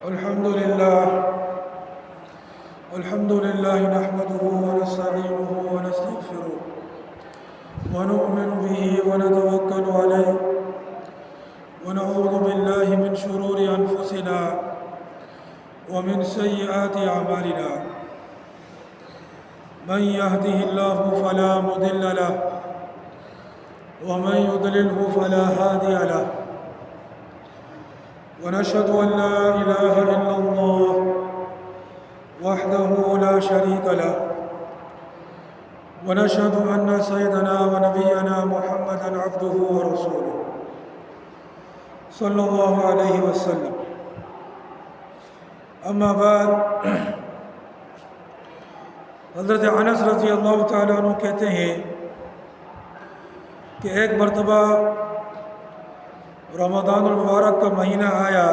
الحمد لله نحمده ونستعينه ونستغفره ونؤمن به ونتوكل عليه ونعوذ بالله من شرور أنفسنا ومن سيئات أعمالنا. من يهده الله فلا مضل له ومن يضلله فلا هادي له. ونشهد أن لا إله إلا الله وحده لا شريك له ونشهد أن سيدنا ونبينا محمدًا عبده ورسوله صلى الله عليه وسلم. اما بعد، حضرت انس رضی اللہ تعالیٰ عنہ کہتے ہیں کہ ایک مرتبہ رمضان المبارک کا مہینہ آیا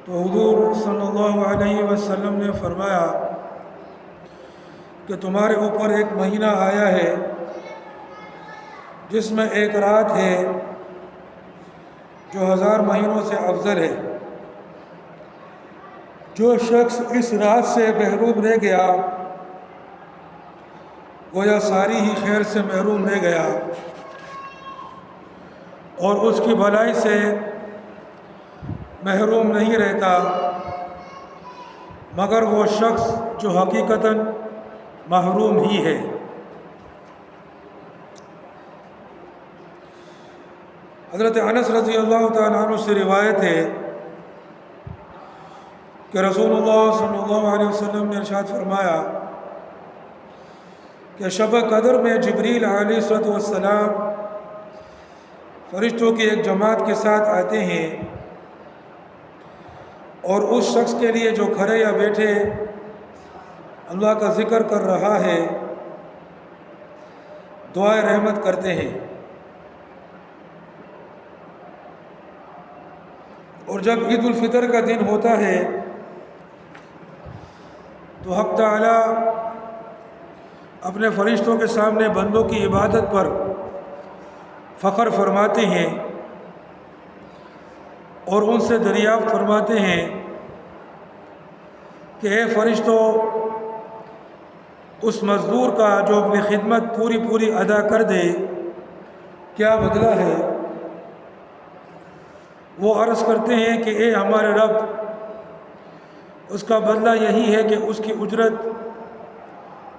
تو حضور صلی اللہ علیہ وسلم نے فرمایا کہ تمہارے اوپر ایک مہینہ آیا ہے جس میں ایک رات ہے جو 1000 مہینوں سے افضل ہے. جو شخص اس رات سے محروم رہ گیا گویا ساری ہی خیر سے محروم رہ گیا، اور اس کی بھلائی سے محروم نہیں رہتا مگر وہ شخص جو حقیقتاً محروم ہی ہے. حضرت انس رضی اللہ تعالیٰ عنہ سے روایت ہے کہ رسول اللہ صلی اللہ علیہ وسلم نے ارشاد فرمایا کہ شب قدر میں جبریل علیہ السلام فرشتوں کی ایک جماعت کے ساتھ آتے ہیں اور اس شخص کے لیے جو کھڑے یا بیٹھے اللہ کا ذکر کر رہا ہے دعائے رحمت کرتے ہیں. اور جب عید الفطر کا دن ہوتا ہے تو حق تعالیٰ اپنے فرشتوں کے سامنے بندوں کی عبادت پر فخر فرماتے ہیں اور ان سے دریافت فرماتے ہیں کہ اے فرشتوں، اس مزدور کا جو اپنی خدمت پوری ادا کر دے کیا بدلہ ہے؟ وہ عرض کرتے ہیں کہ اے ہمارے رب، اس کا بدلہ یہی ہے کہ اس کی اجرت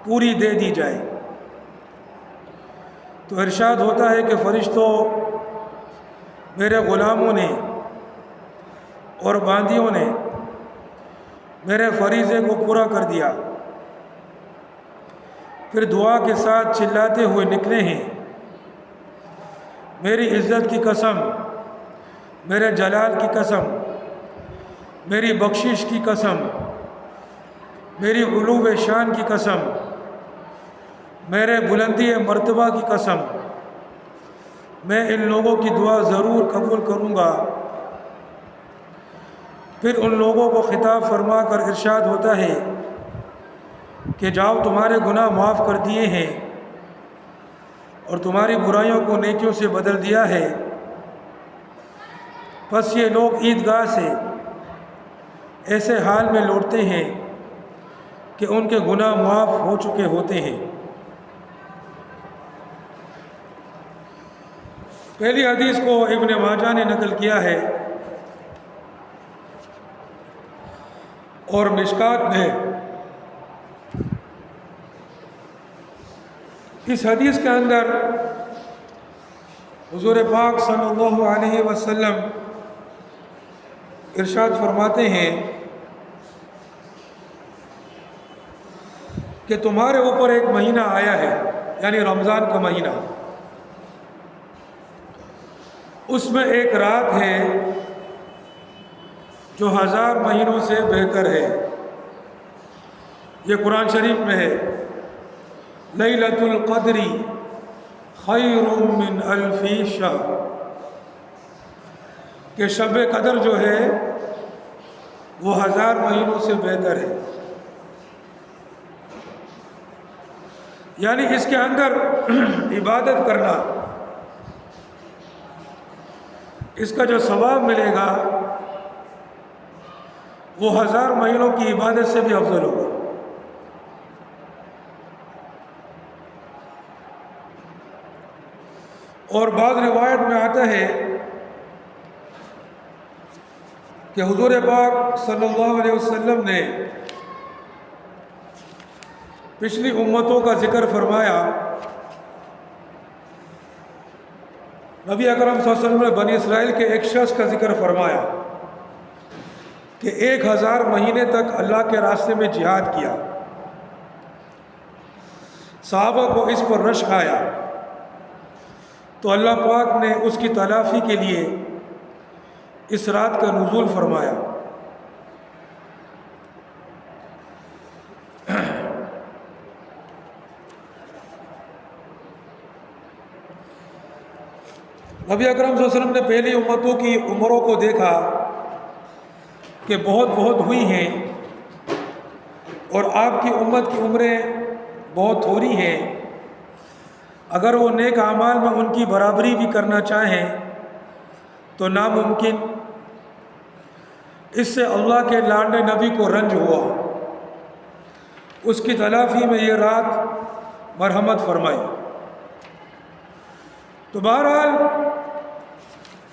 پوری دے دی جائے. تو ارشاد ہوتا ہے کہ فرشتوں، میرے غلاموں نے اور باندیوں نے میرے فریضے کو پورا کر دیا. پھر دعا کے ساتھ چلاتے ہوئے نکلے ہیں، میری عزت کی قسم، میرے جلال کی قسم، میری بخشش کی قسم، میری علو شان کی قسم، میرے بلندی مرتبہ کی قسم، میں ان لوگوں کی دعا ضرور قبول کروں گا. پھر ان لوگوں کو خطاب فرما کر ارشاد ہوتا ہے کہ جاؤ، تمہارے گناہ معاف کر دیے ہیں اور تمہاری برائیوں کو نیکیوں سے بدل دیا ہے. پس یہ لوگ عیدگاہ سے ایسے حال میں لوٹتے ہیں کہ ان کے گناہ معاف ہو چکے ہوتے ہیں. پہلی حدیث کو ابن ماجہ نے نقل کیا ہے اور مشکات میں اس حدیث کے اندر حضور پاک صلی اللہ علیہ وسلم ارشاد فرماتے ہیں کہ تمہارے اوپر ایک مہینہ آیا ہے، یعنی رمضان کا مہینہ. اس میں ایک رات ہے جو 1000 مہینوں سے بہتر ہے. یہ قرآن شریف میں ہے، لیلۃ القدر خیر من الف شہر، کہ شب قدر جو ہے وہ 1000 مہینوں سے بہتر ہے. یعنی اس کے اندر عبادت کرنا، اس کا جو ثواب ملے گا وہ 1000 مہینوں کی عبادت سے بھی افضل ہوگا۔ اور بعض روایت میں آتا ہے کہ حضور پاک صلی اللہ علیہ وسلم نے پچھلی امتوں کا ذکر فرمایا۔ نبی اکرم صلی اللہ علیہ وسلم نے بنی اسرائیل کے ایک شخص کا ذکر فرمایا کہ 1000 مہینے تک اللہ کے راستے میں جہاد کیا۔ صحابہ کو اس پر رشک آیا تو اللہ پاک نے اس کی تلافی کے لیے اس رات کا نزول فرمایا۔ نبی اکرم صلی اللہ علیہ وسلم نے پہلی امتوں کی عمروں کو دیکھا کہ بہت ہوئی ہیں، اور آپ کی امت کی عمریں بہت تھوڑی ہیں۔ اگر وہ نیک اعمال میں ان کی برابری بھی کرنا چاہیں تو ناممکن۔ اس سے اللہ کے لاڈلے نبی کو رنج ہوا، اس کی تلافی میں یہ رات مرحمت فرمائی۔ تو بہرحال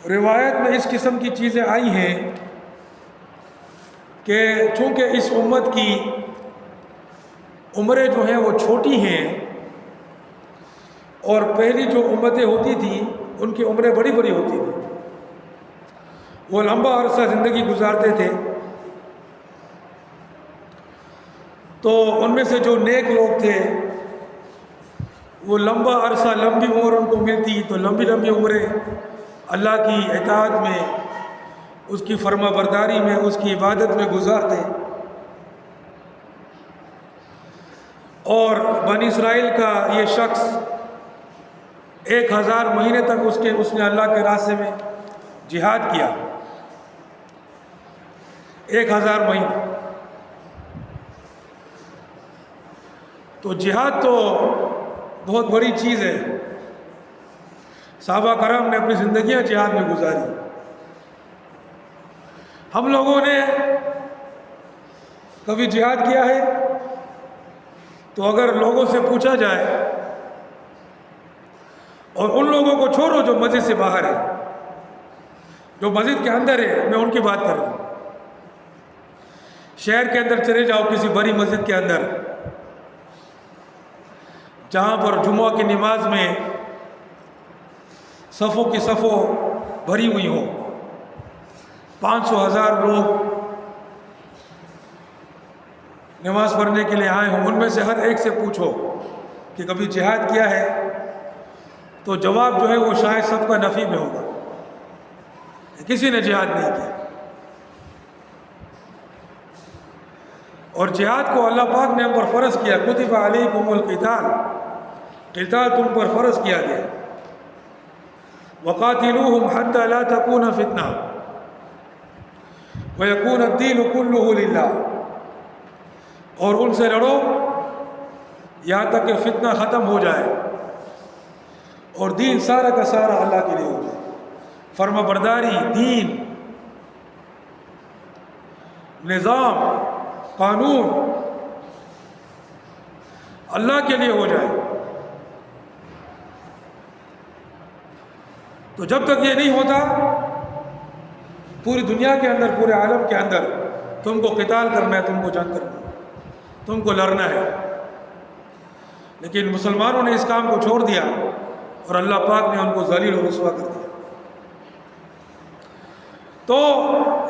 روایت میں اس قسم کی چیزیں آئی ہیں کہ چونکہ اس امت کی عمریں جو ہیں وہ چھوٹی ہیں، اور پہلی جو امتیں ہوتی تھیں ان کی عمریں بڑی ہوتی تھیں، وہ لمبا عرصہ زندگی گزارتے تھے، تو ان میں سے جو نیک لوگ تھے وہ لمبا عرصہ لمبی عمر ان کو ملتی، تو لمبی عمریں اللہ کی اطاعت میں، اس کی فرما برداری میں، اس کی عبادت میں گزارتے۔ اور بنی اسرائیل کا یہ شخص 1000 مہینے تک اس نے اللہ کے راستے میں جہاد کیا، 1000 مہینے۔ تو جہاد تو بہت بڑی چیز ہے، صحابہ کرام نے اپنی زندگیاں جہاد میں گزاری۔ ہم لوگوں نے کبھی جہاد کیا ہے؟ تو اگر لوگوں سے پوچھا جائے، اور ان لوگوں کو چھوڑو جو مسجد سے باہر ہے، جو مسجد کے اندر ہے، میں ان کی بات کر رہا ہوں۔ شہر کے اندر چلے جاؤ کسی بڑی مسجد کے اندر، جہاں پر جمعہ کی نماز میں صفوں کی صفوں بھری ہوئی ہوں، 500,000 لوگ نماز پڑھنے کے لیے آئے ہوں، ان میں سے ہر ایک سے پوچھو کہ کبھی جہاد کیا ہے، تو جواب جو ہے وہ شاید سب کا نفی میں ہوگا، کسی نے جہاد نہیں کیا۔ اور جہاد کو اللہ پاک نے ہم پر فرض کیا، کتب علیکم القتال، قتال تم پر فرض کیا گیا۔ وقاتلوہم حتی لا تکون فتنہ ویکون الدین کلہ للہ، اور ان سے لڑو یہاں تک کہ فتنہ ختم ہو جائے اور دین سارا کا سارا اللہ کے لیے ہو جائے۔ فرما برداری، دین، نظام، قانون اللہ کے لیے ہو جائے۔ تو جب تک یہ نہیں ہوتا، پوری دنیا کے اندر، پورے عالم کے اندر تم کو قتال کرنا ہے، تم کو جنگ کرنا ہے، تم کو لڑنا ہے۔ لیکن مسلمانوں نے اس کام کو چھوڑ دیا اور اللہ پاک نے ان کو ذلیل و رسوا کر دیا۔ تو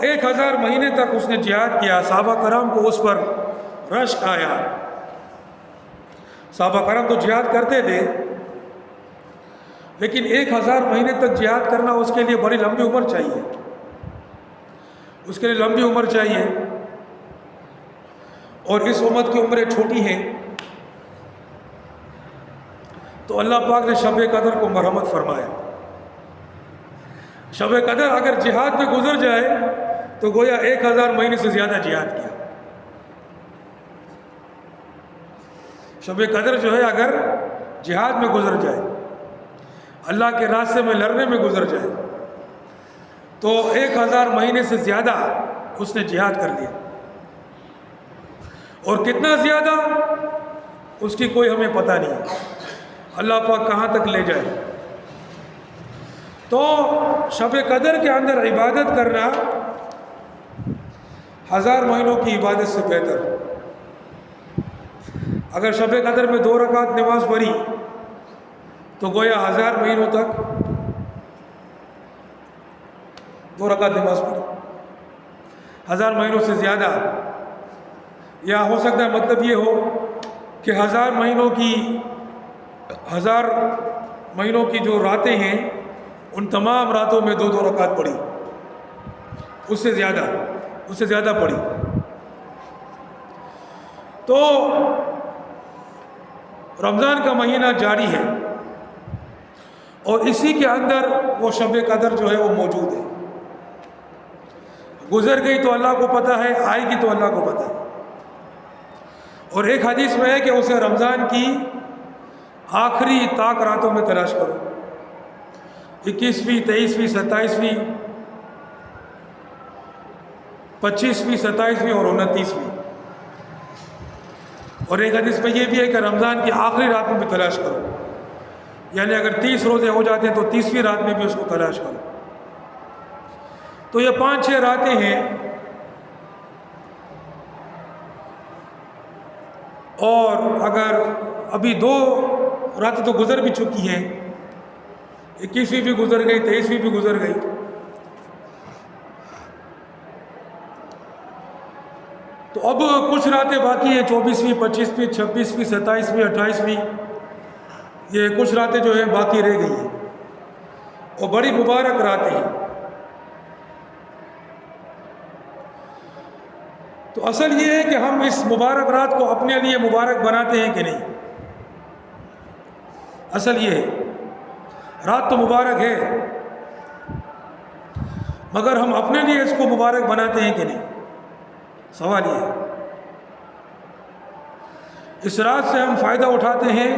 1000 مہینے تک اس نے جہاد کیا، صحابہ کرام کو اس پر رشک آیا۔ صحابہ کرام تو جہاد کرتے تھے، لیکن 1000 مہینے تک جہاد کرنا اس کے لیے بڑی لمبی عمر چاہیے، اس کے لیے لمبی عمر چاہیے، اور اس امت کی عمریں چھوٹی ہیں۔ تو اللہ پاک نے شب قدر کو مرحمت فرمایا۔ شب قدر اگر جہاد میں گزر جائے تو گویا 1000 مہینے سے زیادہ جہاد کیا۔ شب قدر جو ہے اگر جہاد میں گزر جائے، اللہ کے راستے میں لڑنے میں گزر جائے، تو 1000 مہینے سے زیادہ اس نے جہاد کر لیا۔ اور کتنا زیادہ اس کی کوئی ہمیں پتہ نہیں، اللہ پاک کہاں تک لے جائے۔ تو شب قدر کے اندر عبادت کرنا 1000 مہینوں کی عبادت سے بہتر ہے۔ اگر شب قدر میں 2 رکعت نماز پڑھی تو گویا 1000 مہینوں تک 2 رکعت نماز پڑھی، 1000 مہینوں سے زیادہ، یا ہو سکتا ہے مطلب یہ ہو کہ 1000 مہینوں کی جو راتیں ہیں ان تمام راتوں میں 2 رکعت پڑھی، اس سے زیادہ پڑھی۔ تو رمضان کا مہینہ جاری ہے اور اسی کے اندر وہ شب قدر جو ہے وہ موجود ہے۔ گزر گئی تو اللہ کو پتہ ہے، آئے گی تو اللہ کو پتہ ہے۔ اور ایک حدیث میں ہے کہ اسے رمضان کی آخری طاق راتوں میں تلاش کرو، 21ویں، 23ویں، 27ویں، 25ویں، 27ویں اور 29ویں۔ اور ایک حدیث میں یہ بھی ہے کہ رمضان کی آخری رات میں بھی تلاش کرو، یعنی اگر 30 روزے ہو جاتے ہیں تو 30ویں رات میں بھی اس کو تلاش کرو۔ تو یہ 5-6 راتیں ہیں، اور اگر ابھی 2 راتیں تو گزر بھی چکی ہیں، 21ویں بھی گزر گئی، 23ویں بھی گزر گئی، تو اب کچھ راتیں باقی ہیں، 24ویں، 25ویں، 26ویں، 27ویں، 28ویں، یہ کچھ راتیں جو ہیں باقی رہ گئی ہیں اور بڑی مبارک راتیں ہیں۔ تو اصل یہ ہے کہ ہم اس مبارک رات کو اپنے لیے مبارک بناتے ہیں کہ نہیں۔ اصل یہ ہے، رات تو مبارک ہے مگر ہم اپنے لیے اس کو مبارک بناتے ہیں کہ نہیں، سوال یہ ہے۔ اس رات سے ہم فائدہ اٹھاتے ہیں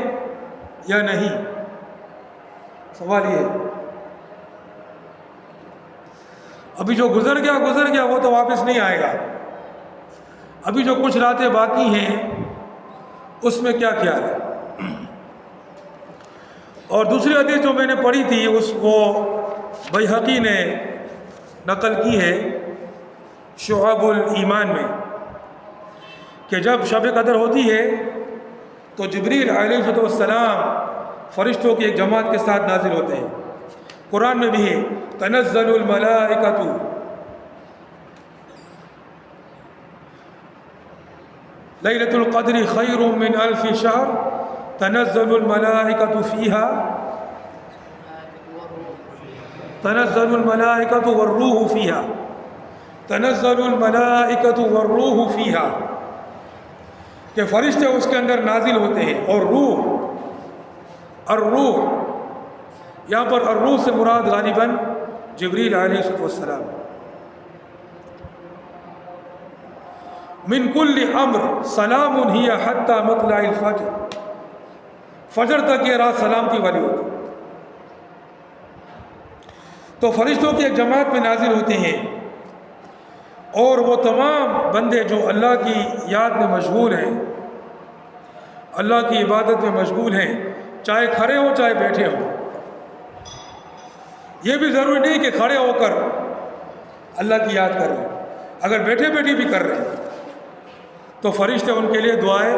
یا نہیں، سوال یہ ہے۔ ابھی جو گزر گیا وہ تو واپس نہیں آئے گا، ابھی جو کچھ راتیں باقی ہیں اس میں کیا خیال ہے۔ اور دوسری حدیث جو میں نے پڑھی تھی وہ بیہقی نے نقل کی ہے شعب الایمان میں، کہ جب شب قدر ہوتی ہے تو جبریل علیہ السلام فرشتوں کی ایک جماعت کے ساتھ نازل ہوتے ہیں۔ قرآن میں بھی ہے تنزل الملائکۃ، لیلۃ القدر خیر من الف شہر، تنزل الملائکۃ فیہا، تنزل الملائکۃ والروح فیہا، تنزل الملائکۃ والروح فیہا، کہ فرشتے اس کے اندر نازل ہوتے ہیں، اور الروح یہاں پر الروح سے مراد غالباً جبریل علیہ السلام۔ من کل امر سلام ہی حتی مطلع الفجر، فجر تک یہ رات سلامتی والی ہوتی۔ تو فرشتوں کی ایک جماعت میں نازل ہوتے ہیں، اور وہ تمام بندے جو اللہ کی یاد میں مشغول ہیں، اللہ کی عبادت میں مشغول ہیں، چاہے کھڑے ہوں چاہے بیٹھے ہوں۔ یہ بھی ضروری نہیں کہ کھڑے ہو کر اللہ کی یاد کر لیں، اگر بیٹھے بیٹھے بھی کر رہے ہیں تو فرشتے ان کے لیے دعائے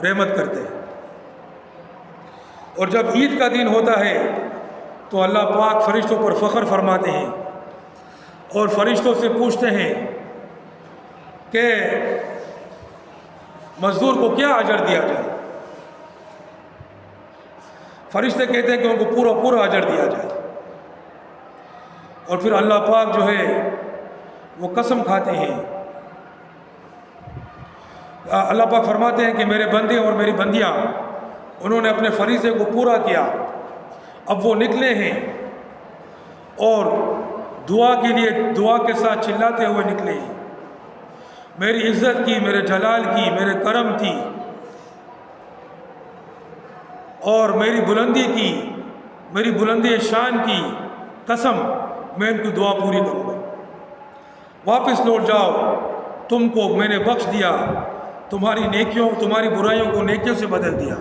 رحمت کرتے ہیں۔ اور جب عید کا دن ہوتا ہے تو اللہ پاک فرشتوں پر فخر فرماتے ہیں اور فرشتوں سے پوچھتے ہیں کہ مزدور کو کیا اجر دیا جائے۔ فرشتے کہتے ہیں کہ ان کو پورا اجر دیا جائے، اور پھر اللہ پاک جو ہے وہ قسم کھاتے ہیں۔ اللہ پاک فرماتے ہیں کہ میرے بندے اور میری بندیاں انہوں نے اپنے فریضے کو پورا کیا، اب وہ نکلے ہیں اور دعا کے لیے دعا کے ساتھ چلاتے ہوئے نکلے ہیں، میری عزت کی، میرے جلال کی، میرے کرم کی اور میری بلندی کی، میری بلندی شان کی قسم، میں ان کی دعا پوری کروں گا۔ واپس لوٹ جاؤ، تم کو میں نے بخش دیا، تمہاری برائیوں کو نیکیوں سے بدل دیا،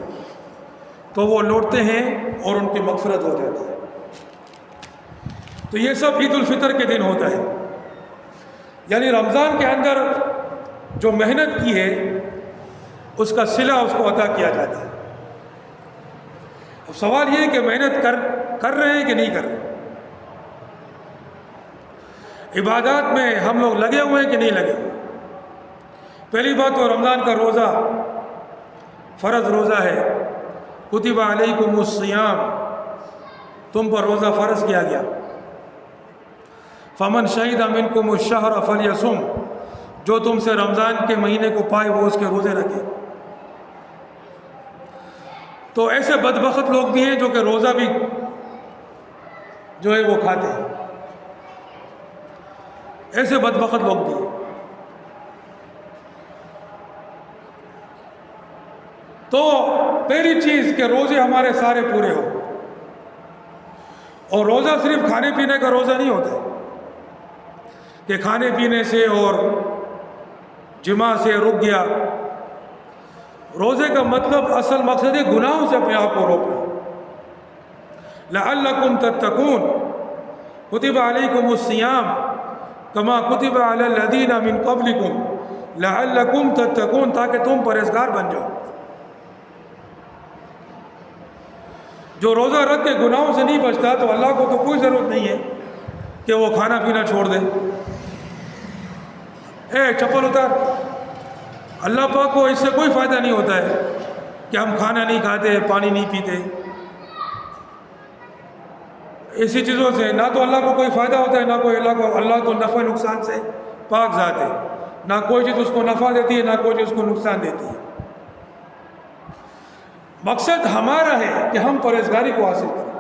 تو وہ لوٹتے ہیں اور ان کی مغفرت ہو جاتی ہے۔ تو یہ سب عید الفطر کے دن ہوتا ہے، یعنی رمضان کے اندر جو محنت کی ہے اس کا صلہ اس کو عطا کیا جاتا ہے۔ اب سوال یہ ہے کہ محنت کر رہے ہیں کہ نہیں کر رہے، عبادات میں ہم لوگ لگے ہوئے ہیں کہ نہیں لگے ہوئے۔ پہلی بات تو رمضان کا روزہ فرض روزہ ہے، کتب علیکم الصیام، تم پر روزہ فرض کیا گیا۔ فمن شہد منکم الشہر فلیصم، جو تم سے رمضان کے مہینے کو پائے وہ اس کے روزے رکھے۔ تو ایسے بدبخت لوگ بھی ہیں جو کہ روزہ بھی جو ہے وہ کھاتے ہیں، ایسے بدبخت لوگ بھی ہیں۔ تو پہلی چیز کہ روزے ہمارے سارے پورے ہو، اور روزہ صرف کھانے پینے کا روزہ نہیں ہوتا کہ کھانے پینے سے اور جماع سے رک گیا۔ روزے کا مطلب اصل مقصد ہے گناہوں سے اپنے آپ کو روکنا۔ لعلکم تتقون، کتب علیکم الصیام کما کتب علی الذین من قبلکم لعلکم تتقون، تاکہ تم پرہیزگار بن جاؤ۔ جو روزہ رکھ کے گناہوں سے نہیں بچتا تو اللہ کو تو کوئی ضرورت نہیں ہے کہ وہ کھانا پینا چھوڑ دے۔ چپل اتار، اللہ پاک کو اس سے کوئی فائدہ نہیں ہوتا ہے کہ ہم کھانا نہیں کھاتے، پانی نہیں پیتے، ایسی چیزوں سے نہ تو اللہ کو کوئی فائدہ ہوتا ہے، نہ کوئی اللہ تو نفع نقصان سے پاک ذات ہے، نہ کوئی چیز اس کو نفع دیتی ہے، نہ کوئی چیز اس کو نقصان دیتی ہے۔ مقصد ہمارا ہے کہ ہم پرہیزگاری کو حاصل کریں،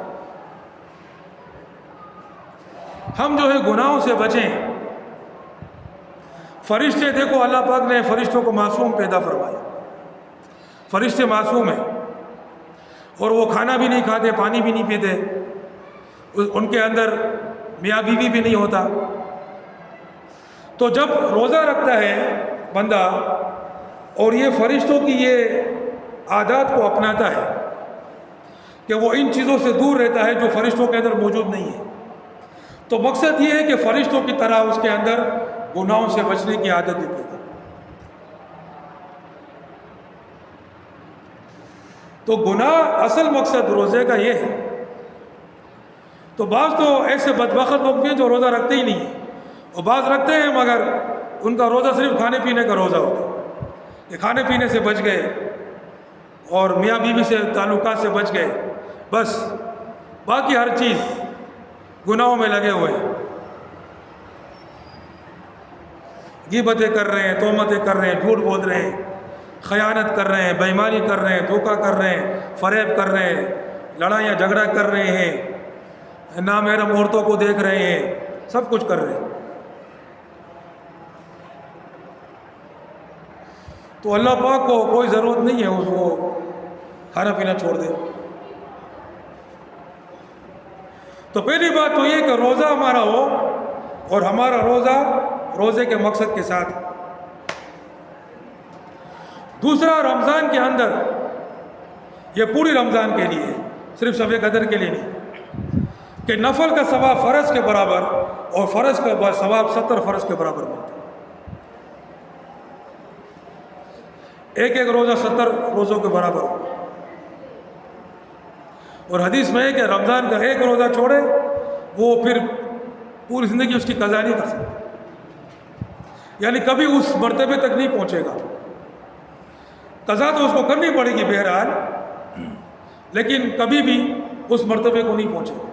ہم جو ہے گناہوں سے بچیں۔ فرشتے دیکھو، اللہ پاک نے فرشتوں کو معصوم پیدا فرمایا، فرشتے معصوم ہیں اور وہ کھانا بھی نہیں کھاتے، پانی بھی نہیں پیتے، ان کے اندر میاں بیوی بھی نہیں ہوتا۔ تو جب روزہ رکھتا ہے بندہ اور یہ فرشتوں کی یہ عادات کو اپناتا ہے کہ وہ ان چیزوں سے دور رہتا ہے جو فرشتوں کے اندر موجود نہیں ہے، تو مقصد یہ ہے کہ فرشتوں کی طرح اس کے اندر گناہوں سے بچنے کی عادت دیتے تھے۔ تو گناہ اصل مقصد روزے کا یہ ہے۔ تو بعض تو ایسے بدبخت لوگ بھی ہیں جو روزہ رکھتے ہی نہیں ہیں، اور بعض رکھتے ہیں مگر ان کا روزہ صرف کھانے پینے کا روزہ ہوتا ہے کہ کھانے پینے سے بچ گئے اور میاں بیوی سے تعلقات سے بچ گئے، بس باقی ہر چیز گناہوں میں لگے ہوئے ہیں، غیبتیں کر رہے ہیں، تہمتیں کر رہے ہیں، جھوٹ بول رہے ہیں، خیانت کر رہے ہیں، بے ایمانی کر رہے ہیں، دھوکہ کر رہے ہیں، فریب کر رہے ہیں، لڑائیاں جھگڑا کر رہے ہیں، نامحرم عورتوں کو دیکھ رہے ہیں، سب کچھ کر رہے ہیں۔ تو اللہ پاک کو کوئی ضرورت نہیں ہے اس کو کھانا پینا چھوڑ دے۔ تو پہلی بات تو یہ کہ روزہ ہمارا ہو اور ہمارا روزہ روزے کے مقصد کے ساتھ۔ دوسرا، رمضان کے اندر یہ پوری رمضان کے لیے، صرف شب قدر کے لیے نہیں، کہ نفل کا ثواب فرض کے برابر اور فرض کا ثواب 70 فرض کے برابر ملتا ہے۔ ایک روزہ 70 روزوں کے برابر ہو۔ اور حدیث میں ہے کہ رمضان کا ایک روزہ چھوڑے وہ پھر پوری زندگی اس کی قضا نہیں کر سکتا، یعنی کبھی اس مرتبے تک نہیں پہنچے گا۔ قضا تو اس کو کرنی پڑے گی بہرحال، لیکن کبھی بھی اس مرتبے کو نہیں پہنچے گا۔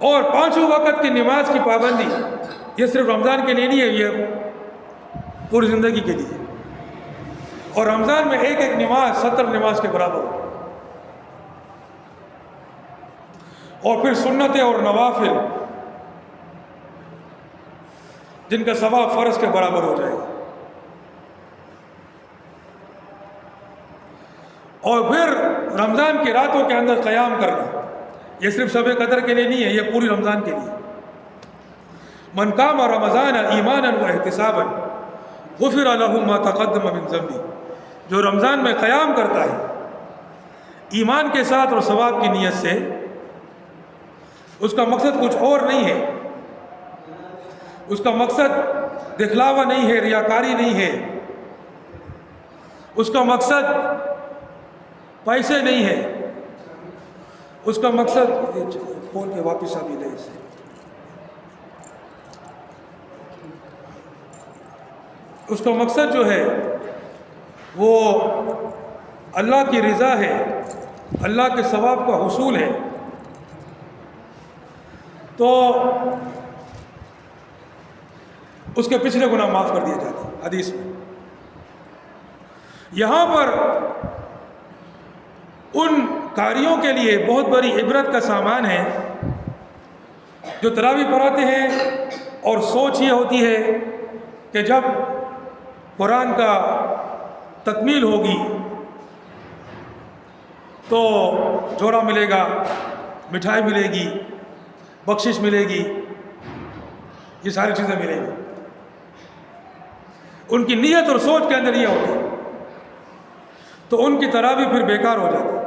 اور 5 وقت کی نماز کی پابندی یہ صرف رمضان کے لیے نہیں ہے، یہ پوری زندگی کے لیے۔ اور رمضان میں ایک نماز 70 نماز کے برابر ہو، اور پھر سنتیں اور نوافل جن کا ثواب فرض کے برابر ہو جائے گا۔ اور پھر رمضان کی راتوں کے اندر قیام کرنا، یہ صرف شب قدر کے لیے نہیں ہے، یہ پوری رمضان کے لیے۔ من قام رمضان ایمانا و احتسابا غفر له ما تقدم من ذنبه، جو رمضان میں قیام کرتا ہے ایمان کے ساتھ اور ثواب کی نیت سے، اس کا مقصد کچھ اور نہیں ہے، اس کا مقصد دکھلاوا نہیں ہے، ریاکاری نہیں ہے، اس کا مقصد پیسے نہیں ہے، اس کا مقصد کھول کے واپس آ بھی لے اسے، اس کا مقصد جو ہے وہ اللہ کی رضا ہے، اللہ کے ثواب کا حصول ہے۔ تو اس کے پچھلے گناہ معاف کر دیے جاتے ہیں حدیث میں۔ یہاں پر ان قاریوں کے لیے بہت بڑی عبرت کا سامان ہے جو تراویح پڑھاتے ہیں، اور سوچ یہ ہوتی ہے کہ جب قرآن کا تکمیل ہوگی تو جوڑا ملے گا، مٹھائی ملے گی، بخشش ملے گی، یہ ساری چیزیں ملیں گی۔ ان کی نیت اور سوچ کے اندر یہ ہوتا ہے، تو ان کی تراویح پھر بیکار ہو جاتی ہے۔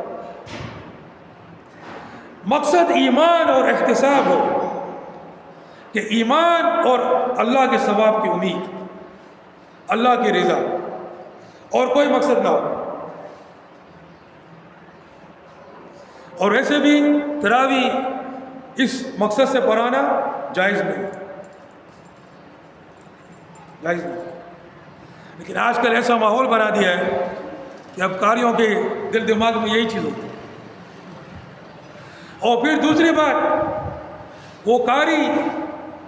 مقصد ایمان اور احتساب ہو، کہ ایمان اور اللہ کے ثواب کی امید، اللہ کی رضا، اور کوئی مقصد نہ ہو۔ اور ایسے بھی تراویح اس مقصد سے پڑھانا جائز نہیں، جائز نہیں۔ لیکن آج کل ایسا ماحول بنا دیا ہے کہ اب قاریوں کے دل دماغ میں یہی چیز ہوتی ہے۔ اور پھر دوسری بات، وہ قاری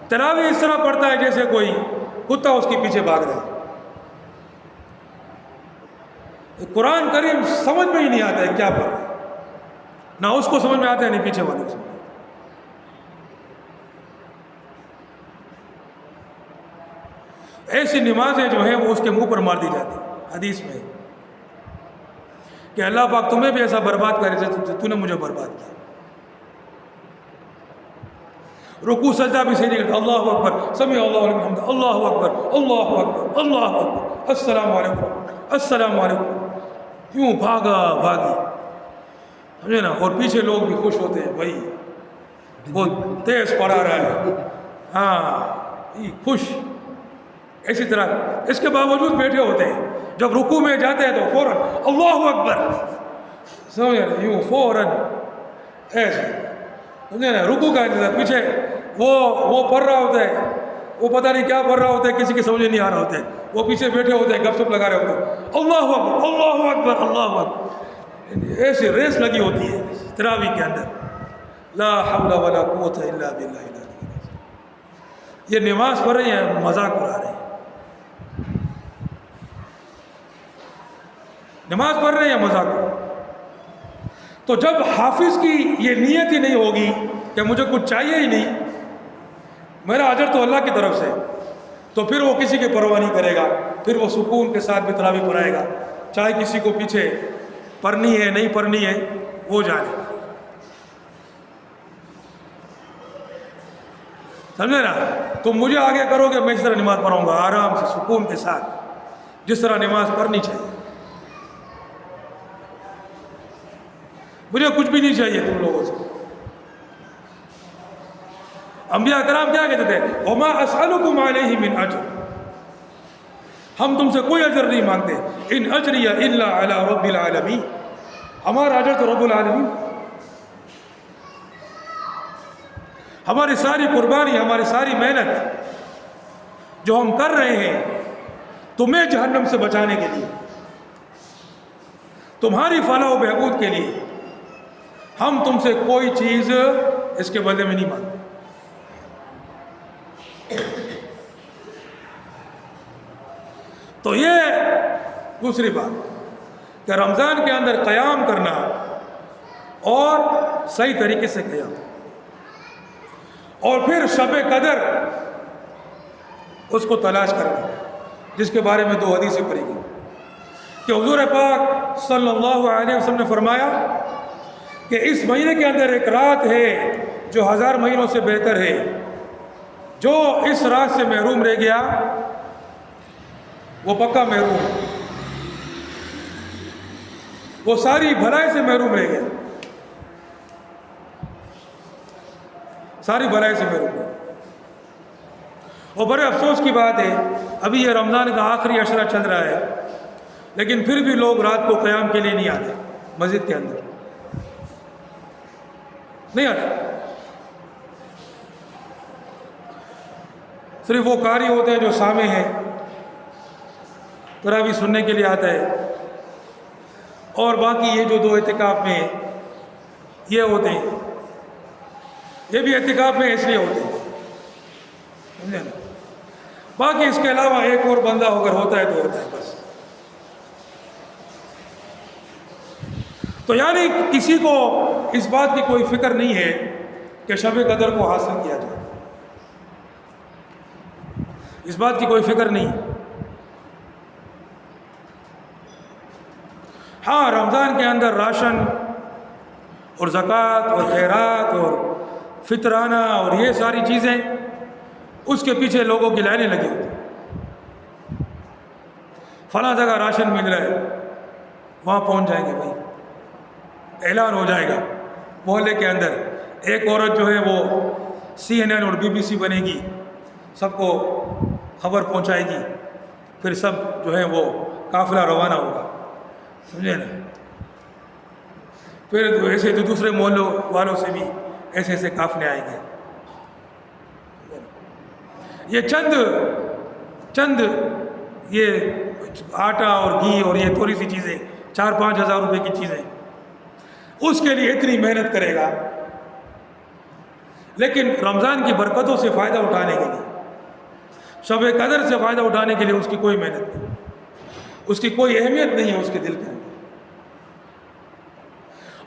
تراویح اس طرح پڑھتا ہے جیسے کوئی کتا اس کے پیچھے بھاگ رہا ہے۔ قرآن کریم سمجھ میں ہی نہیں آتا ہے کیا پڑھ رہا ہے، نہ اس کو سمجھ میں آتا ہے نہیں پیچھے والے کو سمجھ۔ ایسی نمازیں جو ہیں وہ اس کے منہ پر مار دی جاتی ہیں۔ حدیث میں کہ اللہ پاک تمہیں بھی ایسا برباد کرے جیسے تو نے مجھے برباد کیا۔ رکوع سجدہ بھی صحیح نہیں کرتا، اللہ اکبر، سمیع اللہ لمن حمدہ، اللہ اکبر، اللہ اکبر، اللہ اکبر، السلام علیکم، السلام علیکم، یوں بھاگا بھاگی، سمجھے نا۔ اور پیچھے لوگ بھی خوش ہوتے ہیں، بھائی بہت تیز پڑھا رہا ہے، ہاں خوش۔ اسی طرح اس کے باوجود بیٹھے ہوتے ہیں، جب رکوع میں جاتے ہیں تو فوراً اللہ اکبر، سمجھے نا، یوں فوراً ایسے، سمجھے نا، رکوع کا انتظار۔ پیچھے وہ پڑھ رہا ہوتا ہے، وہ پتہ نہیں کیا پڑھ رہا ہوتا ہے، کسی کے سمجھ نہیں آ رہا ہوتا ہے، وہ پیچھے بیٹھے ہوتے ہیں، گپ سپ لگا رہے ہوتے ہیں، اللہ اکبر، اللہ اکبر، اللہ اکبر، ایسی ریس لگی ہوتی ہے تراویح کے اندر۔ لا حول ولا قوت الا باللہ۔ یہ نماز پڑھ رہے ہیں، مذاق اڑا رہے ہیں، نماز پڑھ رہے ہیں مذاق۔ تو جب حافظ کی یہ نیت ہی نہیں ہوگی کہ مجھے کچھ چاہیے ہی نہیں، میرا اجر تو اللہ کی طرف سے، تو پھر وہ کسی کی پرواہ نہیں کرے گا، پھر وہ سکون کے ساتھ بھی تراویح پڑھائے گا، چاہے کسی کو پیچھے پڑھنی ہے نہیں پڑھنی ہے وہ جانے، سمجھے نا۔ تم مجھے آگے کرو گے، میں اس طرح نماز پڑھاؤں گا آرام سے سکون کے ساتھ، جس طرح نماز پڑھنی چاہیے۔ مجھے کچھ بھی نہیں چاہیے تم لوگوں سے۔ انبیاء کرام کیا کہتے تھے؟ وما اسألکم علیہ من اجر، ہم تم سے کوئی اجر نہیں مانگتے، ان اجری الا علی رب العالمین، ہمارا اجر تو رب العالمین، ہماری ساری قربانی، ہماری ساری محنت جو ہم کر رہے ہیں تمہیں جہنم سے بچانے کے لیے، تمہاری فلاح و بہبود کے لیے، ہم تم سے کوئی چیز اس کے بدلے میں نہیں مانگتے۔ تو یہ دوسری بات کہ رمضان کے اندر قیام کرنا اور صحیح طریقے سے قیام، اور پھر شب قدر اس کو تلاش کرنا، جس کے بارے میں 2 حدیثیں پڑھی گئی کہ حضور پاک صلی اللہ علیہ وسلم نے فرمایا کہ اس مہینے کے اندر ایک رات ہے جو 1000 مہینوں سے بہتر ہے، جو اس راز سے محروم رہ گیا وہ پکا محروم ہے، وہ ساری بھلائی سے محروم رہ گیا، ساری بھلائی سے محروم ہے۔ اور بڑے افسوس کی بات ہے، ابھی یہ رمضان کا آخری عشرہ چل رہا ہے، لیکن پھر بھی لوگ رات کو قیام کے لیے نہیں آتے، مسجد کے اندر نہیں آتے۔ صرف وہ قاری ہوتے ہیں جو سامع ہیں، تراویح سننے کے لیے آتا ہے، اور باقی یہ جو دو اعتکاف میں یہ ہوتے ہیں، یہ بھی اعتکاف میں اس لیے ہوتے ہیں، سمجھے نا؟ باقی اس کے علاوہ ایک اور بندہ اگر ہوتا ہے تو ہوتا ہے بس۔ تو یعنی کسی کو اس بات کی کوئی فکر نہیں ہے کہ شب قدر کو حاصل کیا جائے، اس بات کی کوئی فکر نہیں۔ ہاں، رمضان کے اندر راشن اور زکوٰۃ اور خیرات اور فطرانہ اور یہ ساری چیزیں، اس کے پیچھے لوگوں کی لائنیں لگی ہوتی ہیں، فلاں جگہ راشن مل رہا ہے، وہاں پہنچ جائیں گے بھائی، اعلان ہو جائے گا محلے کے اندر، ایک عورت جو ہے وہ CNN اور BBC بنے گی، سب کو خبر پہنچائے گی، پھر سب جو ہے وہ قافلہ روانہ ہوگا، سمجھے نا؟ پھر ایسے تو دوسرے محلوں والوں سے بھی ایسے ایسے قافلے آئیں گے۔ یہ چند یہ آٹا اور گھی اور یہ تھوڑی سی چیزیں، 4-5 ہزار روپے کی چیزیں، اس کے لیے اتنی محنت کرے گا، لیکن رمضان کی برکتوں سے فائدہ اٹھانے کے لیے، شب قدر سے فائدہ اٹھانے کے لیے اس کی کوئی محنت نہیں، اس کی کوئی اہمیت نہیں ہے اس کے دل کے اندر۔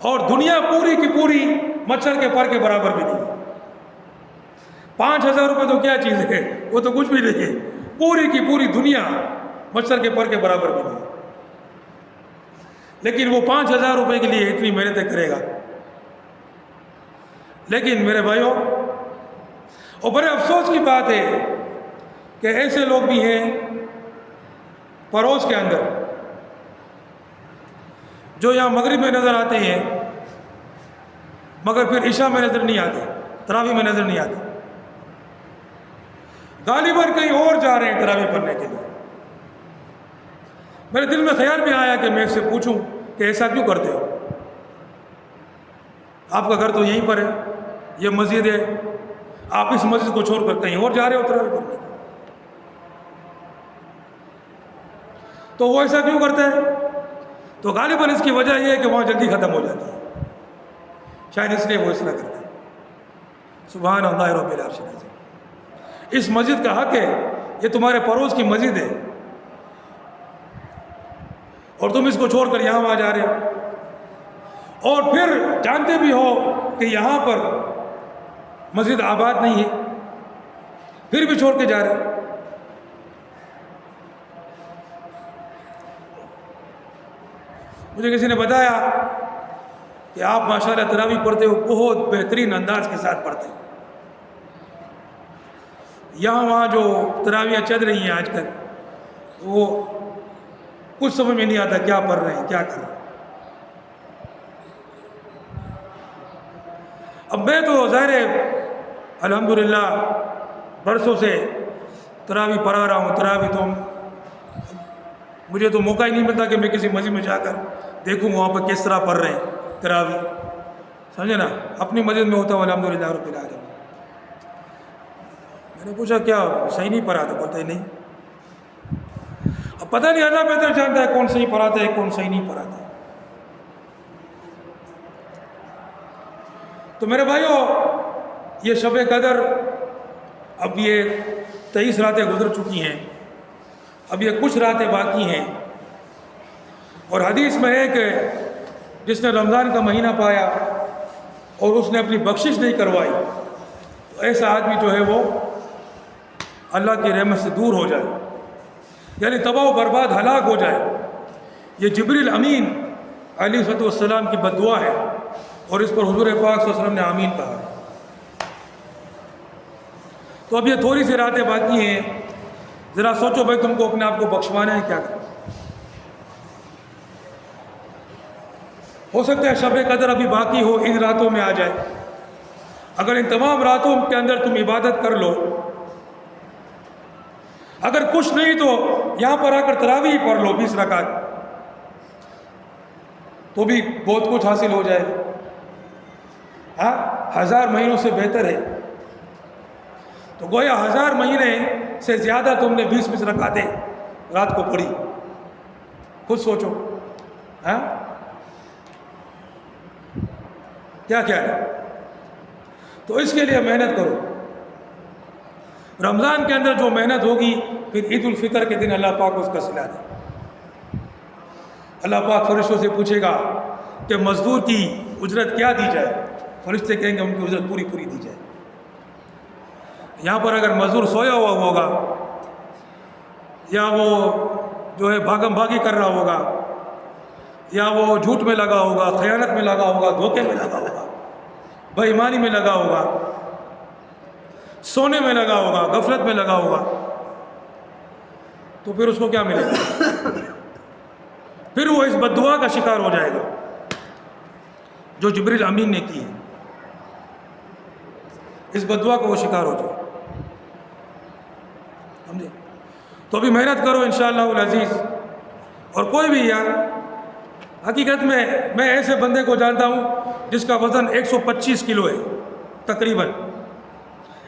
اور دنیا پوری کی پوری مچھر کے پر کے برابر بھی نہیں ہے۔ 5,000 روپے تو کیا چیز ہے، وہ تو کچھ بھی نہیں ہے، پوری کی پوری دنیا مچھر کے پر کے برابر بھی نہیں ہے، لیکن وہ 5,000 روپے کے لیے اتنی محنتیں کرے گا۔ لیکن میرے بھائیوں، اور بڑے افسوس کی بات ہے کہ ایسے لوگ بھی ہیں پڑوس کے اندر جو یہاں مغرب میں نظر آتے ہیں مگر پھر عشاء میں نظر نہیں آتے، تراویح میں نظر نہیں آتے، غالباً کہیں اور جا رہے ہیں تراویح پڑھنے کے لیے۔ میرے دل میں خیال بھی آیا کہ میں اس سے پوچھوں کہ ایسا کیوں کرتے ہو؟ آپ کا گھر تو یہیں پر ہے، یہ مسجد ہے، آپ اس مسجد کو چھوڑ کر کہیں اور جا رہے ہو تراویح پڑھنے کے لیے، تو وہ ایسا کیوں کرتا ہے؟ تو غالباً اس کی وجہ یہ ہے کہ وہاں جلدی ختم ہو جاتی ہے، شاید اس لیے وہ اس طرح کرتا ہے۔ سبحان اللہ رب العرش العظیم۔ اس مسجد کا حق ہے، یہ تمہارے پڑوس کی مسجد ہے، اور تم اس کو چھوڑ کر یہاں وہاں جا رہے ہو، اور پھر جانتے بھی ہو کہ یہاں پر مسجد آباد نہیں ہے، پھر بھی چھوڑ کے جا رہے ہو۔ مجھے کسی نے بتایا کہ آپ ماشاءاللہ تراویح پڑھتے ہو، بہت بہترین انداز کے ساتھ پڑھتے ہو، یہاں وہاں جو تراویح چل رہی ہیں آج کل وہ کچھ سمجھ میں نہیں آتا کیا پڑھ رہے ہیں کیا کر رہے ہیں۔ اب میں تو ظاہر ہے الحمدللہ برسوں سے تراویح پڑھا رہا ہوں، تراویح تو مجھے تو موقع ہی نہیں ملتا کہ میں کسی مسجد میں جا کر دیکھوں وہاں پر کس طرح پڑھ رہے ہیں تراویح، سمجھے نا؟ اپنی مسجد میں ہوتا ہوں الحمدللہ رب العالمین۔ میں نے پوچھا کیا صحیح نہیں پڑھا تھا؟ بولتے نہیں، اب پتہ نہیں، اللہ بہتر جانتا ہے کون صحیح پڑھاتا ہے کون صحیح نہیں پڑھاتا ہے۔ تو میرے بھائیوں، یہ شب قدر اب یہ 23 راتیں گزر چکی ہیں، اب یہ کچھ راتیں باقی ہیں، اور حدیث میں ہے کہ جس نے رمضان کا مہینہ پایا اور اس نے اپنی بخشش نہیں کروائی تو ایسا آدمی جو ہے وہ اللہ کی رحمت سے دور ہو جائے، یعنی تباہ و برباد ہلاک ہو جائے۔ یہ جبریل امین علیہ السلام کی بد دعا ہے، اور اس پر حضور پاک صلی اللہ علیہ وسلم نے آمین کہا ہے۔ تو اب یہ تھوڑی سی راتیں باقی ہیں، ذرا سوچو بھائی تم کو اپنے آپ کو بخشوانا ہے کیا کریں؟ ہو سکتا ہے شب قدر ابھی باقی ہو، ان راتوں میں آ جائے۔ اگر ان تمام راتوں کے اندر تم عبادت کر لو، اگر کچھ نہیں تو یہاں پر آ کر تراویح پڑھ لو 20 رکعت، تو بھی بہت کچھ حاصل ہو جائے۔ ہاں، 1000 مہینوں سے بہتر ہے۔ تو گویا 1000 مہینے سے زیادہ تم نے 20 رکعتیں رات کو پڑھی، خود سوچو۔ ہاں، کیا ہے؟ تو اس کے لیے محنت کرو۔ رمضان کے اندر جو محنت ہوگی، پھر عید الفطر کے دن اللہ پاک اس کا صلہ دے۔ اللہ پاک فرشتوں سے پوچھے گا کہ مزدور کی اجرت کیا دی جائے؟ فرشتے کہیں گے ان کی اجرت پوری دی جائے۔ یہاں پر اگر مزدور سویا ہوا ہوگا، یا وہ جو ہے بھاگم بھاگی کر رہا ہوگا، یا وہ جھوٹ میں لگا ہوگا، خیانت میں لگا ہوگا، دھوکے میں لگا ہوگا، بے ایمانی میں لگا ہوگا، سونے میں لگا ہوگا، غفلت میں لگا ہوگا، تو پھر اس کو کیا ملے گا؟ پھر وہ اس بد دعا کا شکار ہو جائے گا جو جبریل امین نے کی ہے۔ اس بد دعا کا وہ شکار ہو جائے، سمجھے؟ تو ابھی محنت کرو انشاءاللہ العزیز۔ اور کوئی بھی یار، حقیقت میں ایسے بندے کو جانتا ہوں جس کا وزن 125 کلو ہے، تقریباً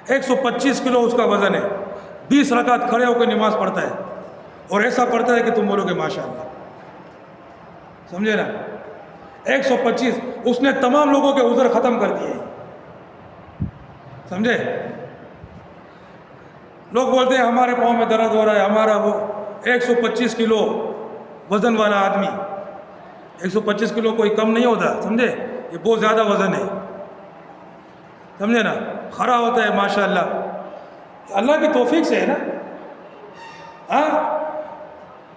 125 کلو اس کا وزن ہے، 20 رکعت کھڑے ہو کے نماز پڑھتا ہے، اور ایسا پڑھتا ہے کہ تم بولو گے ماشاءاللہ، سمجھے نا؟ 125، اس نے تمام لوگوں کے عذر ختم کر دیے، سمجھے؟ لوگ بولتے ہیں ہمارے پاؤں میں درد ہو رہا ہے، ہمارا وہ 125 کلو وزن والا آدمی، 125 کلو کوئی کم نہیں ہوتا، سمجھے؟ یہ بہت زیادہ وزن ہے، سمجھے نا؟ کھڑا ہوتا ہے ماشاءاللہ، اللہ کی توفیق سے ہے نا۔ ہاں،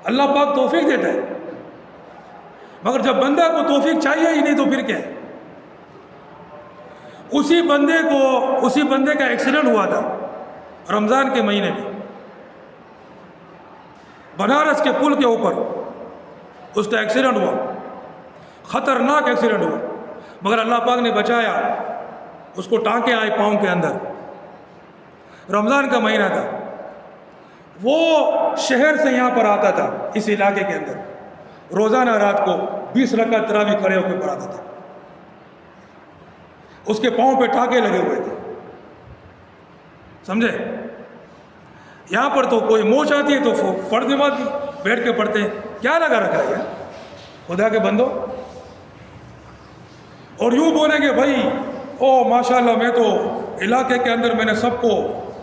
اللہ پاک توفیق دیتا ہے، مگر جب بندہ کو توفیق چاہیے ہی نہیں تو پھر کیا ہے؟ اسی بندے کا ایکسیڈنٹ ہوا تھا رمضان کے مہینے میں، بنارس کے پل کے اوپر اس کا ایکسیڈنٹ ہوا، خطرناک ایکسیڈنٹ ہوا، مگر اللہ پاک نے بچایا، اس کو ٹانکے آئے پاؤں کے اندر، رمضان کا مہینہ تھا، وہ شہر سے یہاں پر آتا تھا، اس علاقے کے اندر روزانہ رات کو 20 رکعت تراویح کھڑے ہو کے پڑھاتا تھا، اس کے پاؤں پہ ٹانکے لگے ہوئے تھے، سمجھے؟ یہاں پر تو کوئی موچ آتی ہے تو فرض نماز بیٹھ کے پڑھتے ہیں، کیا لگا رکھا ہے یار خدا کے بندو؟ اور یوں بولیں گے بھائی او ماشاءاللہ میں تو علاقے کے اندر میں نے سب کو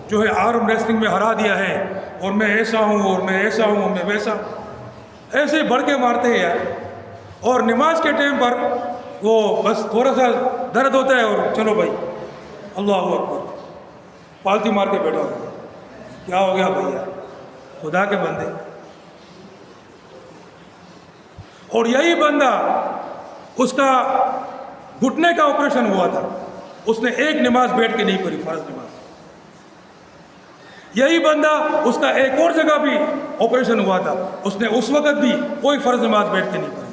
جو ہے آرم ریسلنگ میں ہرا دیا ہے، اور میں ایسا ہوں، اور میں ایسا ہوں، میں ویسا، ایسے ہی بڑھ کے مارتے ہیں یار۔ اور نماز کے ٹائم پر وہ بس تھوڑا سا درد ہوتا ہے اور چلو بھائی اللہ اکبر، پالتی مار کے بیٹھا ہو، کیا ہو گیا بھیا؟ خدا کے بندے۔ اور یہی بندہ، اس کا گھٹنے کا آپریشن ہوا تھا، اس نے ایک نماز بیٹھ کے نہیں پڑھی، فرض نماز۔ یہی بندہ، اس کا ایک اور جگہ بھی آپریشن ہوا تھا، اس نے اس وقت بھی کوئی فرض نماز بیٹھ کے نہیں پڑھی۔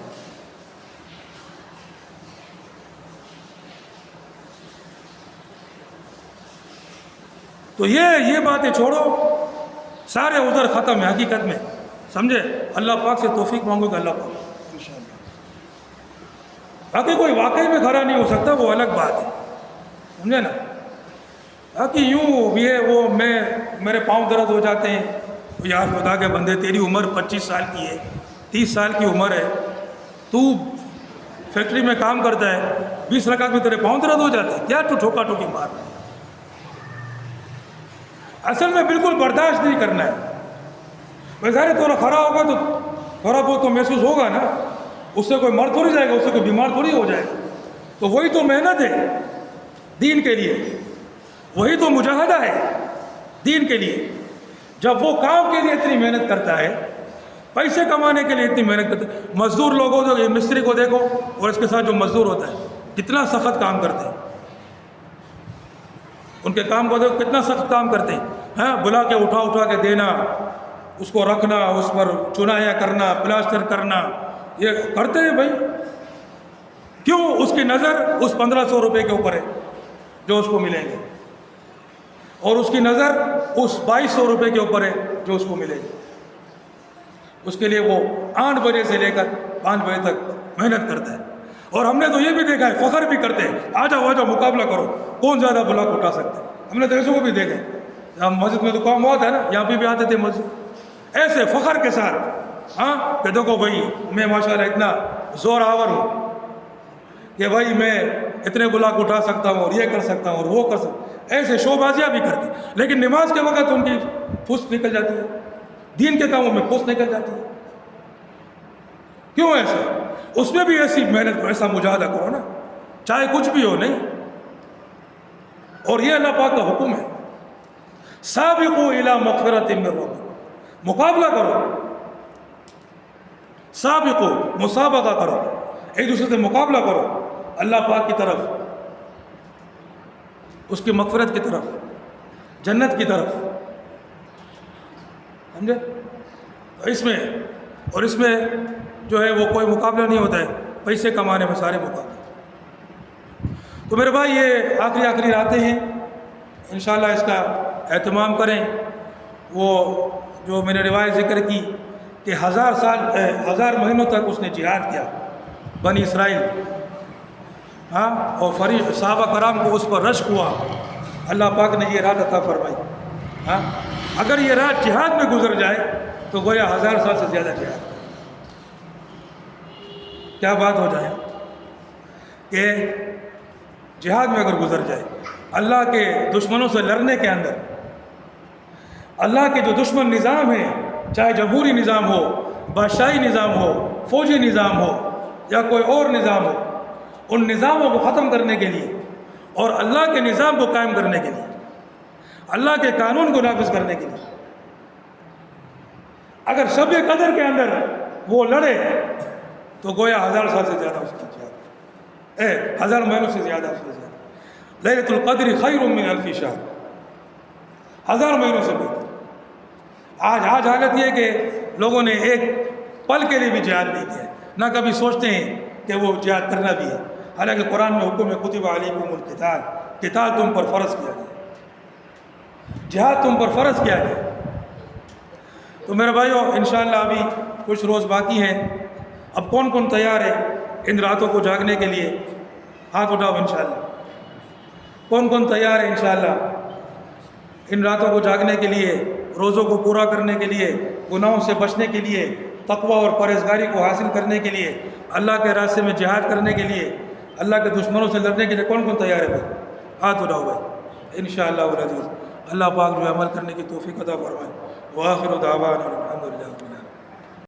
تو یہ باتیں چھوڑو، سارے عذر ختم ہے حقیقت میں، سمجھے؟ اللہ پاک سے توفیق مانگو گے، اللہ پاک انشاءاللہ۔ باقی کوئی واقعی میں کھڑا نہیں ہو سکتا، وہ الگ بات ہے، سمجھے نا؟ باقی یوں یہ وہ میرے پاؤں درد ہو جاتے ہیں، یار خدا کے بندے تیری عمر 25 سال کی ہے، 30 سال کی عمر ہے، تو فیکٹری میں کام کرتا ہے، 20 رکعت میں تیرے پاؤں درد ہو جاتے ہیں، کیا تو ٹھوکا ٹھوکی مار رہا ہے؟ اصل میں بالکل برداشت نہیں کرنا ہے۔ بظاہر تھوڑا کھڑا ہوگا تو تھوڑا بہت تو محسوس ہوگا نا، اس سے کوئی مر تھوڑی جائے گا، اس سے کوئی بیمار تھوڑی ہو جائے گا۔ تو وہی تو محنت ہے دین کے لیے، وہی تو مجاہدہ ہے دین کے لیے۔ جب وہ کام کے لیے اتنی محنت کرتا ہے، پیسے کمانے کے لیے اتنی محنت کرتا ہے، مزدور لوگوں کو، یہ مستری کو دیکھو اور اس کے ساتھ جو مزدور ہوتا ہے کتنا سخت کام کرتے ہیں، ان کے کام کو دیکھو کتنا سخت کام کرتے ہیں. ہاں بلا کے اٹھا کے دینا، اس کو رکھنا، اس پر چنایا کرنا، پلاسٹر کرنا، یہ کرتے ہیں بھائی. کیوں؟ اس کی نظر اس 1500 روپے کے اوپر ہے جو اس کو ملیں گے، اور اس کی نظر اس 2200 روپے کے اوپر ہے جو اس کو ملے گی. اس کے لیے وہ 8 بجے سے لے کر 5 بجے تک محنت کرتا ہے. اور ہم نے تو یہ بھی دیکھا ہے، فخر بھی کرتے ہیں، آ جاؤ مقابلہ کرو، کون زیادہ بلاک اٹھا سکتا ہے. ہم نے تو ایسے کو بھی دیکھا ہے. ہم مسجد میں تو کام ہوا تھا نا، یہاں پہ بھی آتے تھے مسجد ایسے فخر کے ساتھ. ہاں کہ دیکھو بھائی میں ماشاءاللہ اتنا زور آور ہوں کہ بھائی میں اتنے بلاک اٹھا سکتا ہوں اور یہ کر سکتا ہوں اور وہ کر سکتا ہوں. ایسے شو بازیاں بھی کرتے، لیکن نماز کے وقت ان کی پھوس نکل جاتی ہے، دین کے کاموں میں پھوس نکل جاتی ہے. کیوں ایسا؟ اس میں بھی ایسی محنت کرو، ایسا مجاہدہ کرو نا، چاہے کچھ بھی ہو. نہیں، اور یہ اللہ پاک کا حکم ہے، سابقوا الی مغفرۃ من ربکم، مقابلہ کرو، سابقوا، مسابقہ کرو، ایک دوسرے سے مقابلہ کرو اللہ پاک کی طرف، اس کی مغفرت کی طرف، جنت کی طرف. سمجھے؟ اس میں جو ہے وہ کوئی مقابلہ نہیں ہوتا ہے، پیسے کمانے میں سارے مقابلے. تو میرے بھائی یہ آخری راتیں ہیں، انشاءاللہ اس کا اہتمام کریں. وہ جو میں نے روایت ذکر کی کہ 1000 مہینوں تک اس نے جہاد کیا بنی اسرائیل. ہاں، اور صحابہ کرام کو اس پر رشک ہوا. اللہ پاک نے یہ رات عطا فرمائی. ہاں، اگر یہ رات جہاد میں گزر جائے تو گویا 1000 سال سے زیادہ جہاد. کیا بات ہو جائے کہ جہاد میں اگر گزر جائے، اللہ کے دشمنوں سے لڑنے کے اندر، اللہ کے جو دشمن نظام ہیں، چاہے جمہوری نظام ہو، بادشاہی نظام ہو، فوجی نظام ہو یا کوئی اور نظام ہو، ان نظاموں کو ختم کرنے کے لیے اور اللہ کے نظام کو قائم کرنے کے لیے، اللہ کے قانون کو نافذ کرنے کے لیے اگر شب قدر کے اندر وہ لڑے تو گویا 1000 سال سے زیادہ اس کی جہاد، 1000 مہینوں سے زیادہ اس کی جہاد. لیلۃ القدر خیر من الف شہر، 1000 مہینوں سے بہتر. آج حالت یہ کہ لوگوں نے ایک پل کے لیے بھی جہاد نہیں کیا، نہ کبھی سوچتے ہیں کہ وہ جہاد کرنا بھی ہے. حالانکہ قرآن میں حکم ہے کتب علیکم القتال، قتال تم پر فرض کیا گیا، جہاد تم پر فرض کیا گیا. تو میرے بھائیو انشاءاللہ ابھی کچھ روز باقی ہیں. اب کون کون تیار ہے ان راتوں کو جاگنے کے لیے؟ ہاتھ اٹھاؤ. انشاءاللہ کون کون تیار ہے انشاءاللہ ان راتوں کو جاگنے کے لیے، روزوں کو پورا کرنے کے لیے، گناہوں سے بچنے کے لیے، تقوی اور پرہیزگاری کو حاصل کرنے کے لیے، اللہ کے راستے میں جہاد کرنے کے لیے، اللہ کے دشمنوں سے لڑنے کے لیے کون کون تیار ہے بھائی؟ ہاتھ اٹھاؤ بھائی. انشاءاللہ العزیز اللہ پاک جو عمل کرنے کی توفیق عطا فرمائے. وآخر دعوانا الحمدللہ.